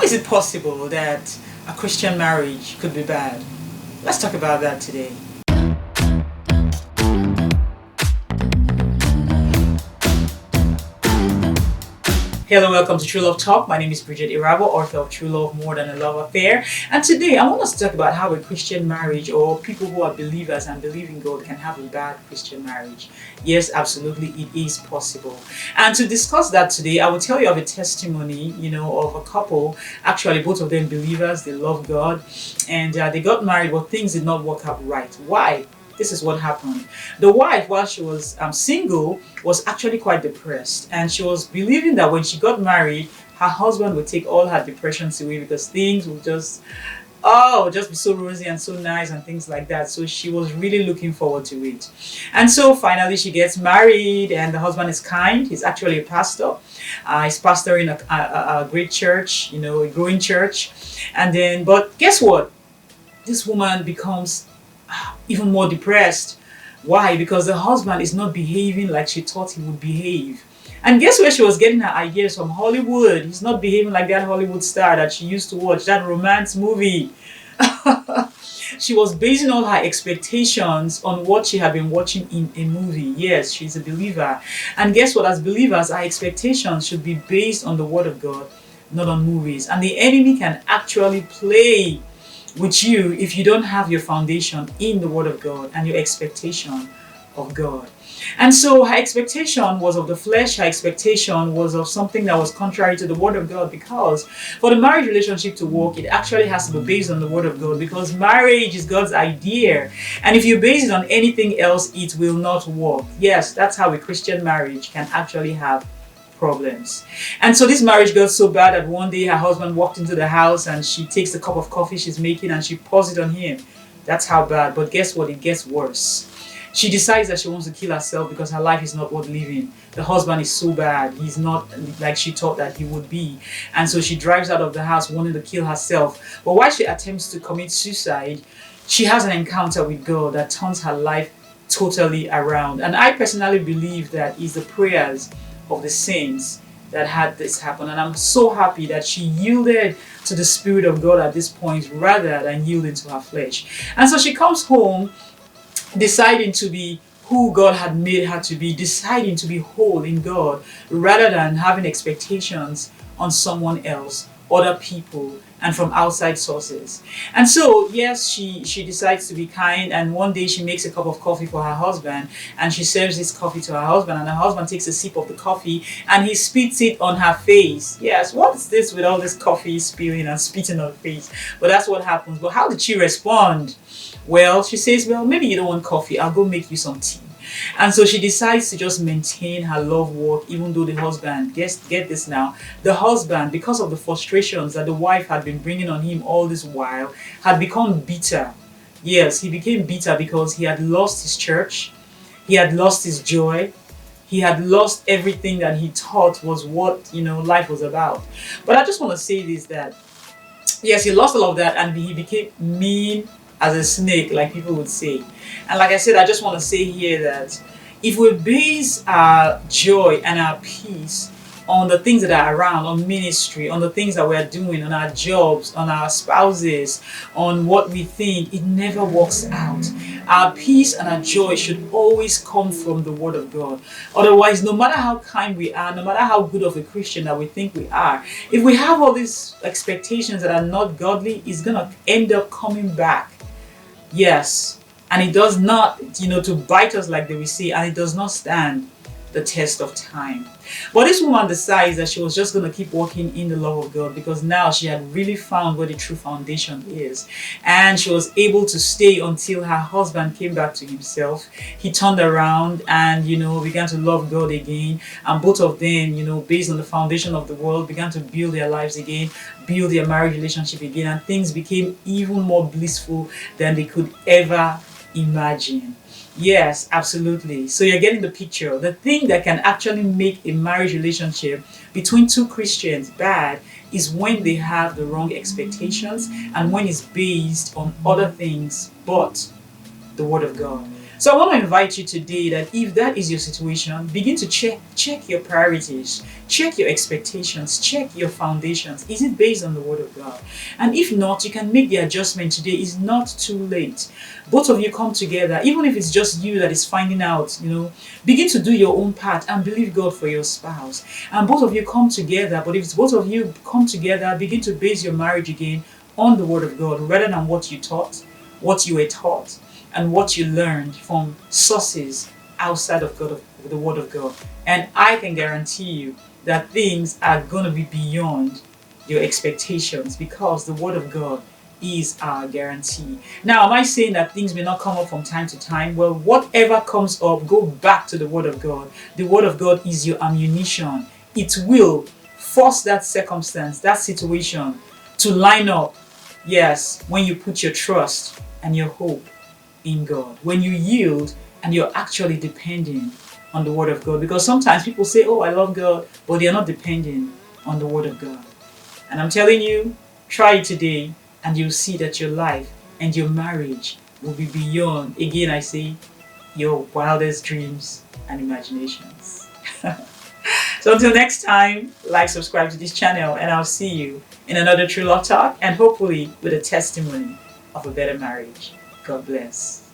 is it possible that a Christian marriage could be bad? Let's talk about that today. Hello, welcome to True Love Talk. My name is Bridget, Erhabor, author of True Love More Than a Love Affair. And today I want us to talk about how a Christian marriage, or people who are believers and believe in God, can have a bad Christian marriage. Yes, absolutely, it is possible. And to discuss that today, I will tell you of a testimony, of a couple. Actually, both of them believers, they love God, and they got married, but things did not work out right. Why? This is what happened. The wife, while she was single, was actually quite depressed. And she was believing that when she got married, her husband would take all her depressions away because things would just be so rosy and so nice and things like that. So she was really looking forward to it. And so finally she gets married, and the husband is kind. He's actually a pastor. He's pastoring a great church, a growing church. But guess what? This woman becomes even more depressed. Why? Because the husband is not behaving like she thought he would behave. And guess where she was getting her ideas from? Hollywood. He's not behaving like that Hollywood star that she used to watch, that romance movie. She was basing all her expectations on what she had been watching in a movie. Yes, she's a believer. And guess what? As believers, our expectations should be based on the Word of God, not on movies. And the enemy can actually play with you if you don't have your foundation in the Word of God and your expectation of God. And so her expectation was of the flesh. Her expectation was of something that was contrary to the Word of God, because for the marriage relationship to work, it actually has to be based on the Word of God, because marriage is God's idea. And if you base it on anything else, it will not work. Yes, that's how a Christian marriage can actually have problems. And so this marriage got so bad that one day her husband walked into the house and she takes the cup of coffee she's making and she pours it on him. That's how bad. But guess what? It gets worse. She decides that she wants to kill herself because her life is not worth living. The husband is so bad. He's not like she thought that he would be. And so she drives out of the house wanting to kill herself. But while she attempts to commit suicide, she has an encounter with God that turns her life totally around. And I personally believe that is the prayers of the saints that had this happen. And I'm so happy that she yielded to the Spirit of God at this point rather than yielding to her flesh. And so she comes home deciding to be who God had made her to be, deciding to be whole in God rather than having expectations on someone else, other people, and from outside sources. And so, yes, she decides to be kind, and one day she makes a cup of coffee for her husband, and she serves this coffee to her husband, and her husband takes a sip of the coffee and he spits it on her face. Yes, what's this with all this coffee spilling and spitting on her face? But that's what happens. But how did she respond? Well, she says, well, maybe you don't want coffee, I'll go make you some tea. And so she decides to just maintain her love walk, even though the husband, get this now, the husband, because of the frustrations that the wife had been bringing on him all this while, had become bitter. Yes, he became bitter because he had lost his church, he had lost his joy, he had lost everything that he thought was what, life was about. But I just want to say this, that yes, he lost all of that and he became mean as a snake, like people would say. And like I said, I just want to say here that if we base our joy and our peace on the things that are around, on ministry, on the things that we're doing, on our jobs, on our spouses, on what we think, it never works out. Our peace and our joy should always come from the Word of God. Otherwise, no matter how kind we are, no matter how good of a Christian that we think we are, if we have all these expectations that are not godly, it's going to end up coming back. Yes, and it does not, to bite us like they will say, and it does not stand the test of time. But this woman decides that she was just going to keep walking in the love of God, because now she had really found where the true foundation is. And she was able to stay until her husband came back to himself. He turned around and, began to love God again. And both of them, based on the foundation of the world, began to build their lives again, build their marriage relationship again. And things became even more blissful than they could ever imagine. Yes, absolutely. So you're getting the picture. The thing that can actually make a marriage relationship between two Christians bad is when they have the wrong expectations and when it's based on other things but the Word of God. So I want to invite you today that if that is your situation, begin to check your priorities, check your expectations, check your foundations. Is it based on the word of God? And if not, you can make the adjustment today. It's not too late. Both of you come together, even if it's just you that is finding out, begin to do your own part and believe God for your spouse. And both of you come together, but if it's both of you come together, begin to base your marriage again on the word of God rather than what you taught, what you were taught, and what you learned from sources outside of God, of the Word of God. And I can guarantee you that things are going to be beyond your expectations because the Word of God is our guarantee. Now, am I saying that things may not come up from time to time? Well, whatever comes up, go back to the Word of God. The Word of God is your ammunition. It will force that circumstance, that situation to line up. Yes, when you put your trust and your hope in God, when you yield and you're actually depending on the Word of God. Because sometimes people say, oh, I love God, but they're not depending on the Word of God. And I'm telling you, try it today and you'll see that your life and your marriage will be beyond, again I say, your wildest dreams and imaginations. So until next time, like, subscribe to this channel, and I'll see you in another True Love Talk, and hopefully with a testimony of a better marriage. God bless.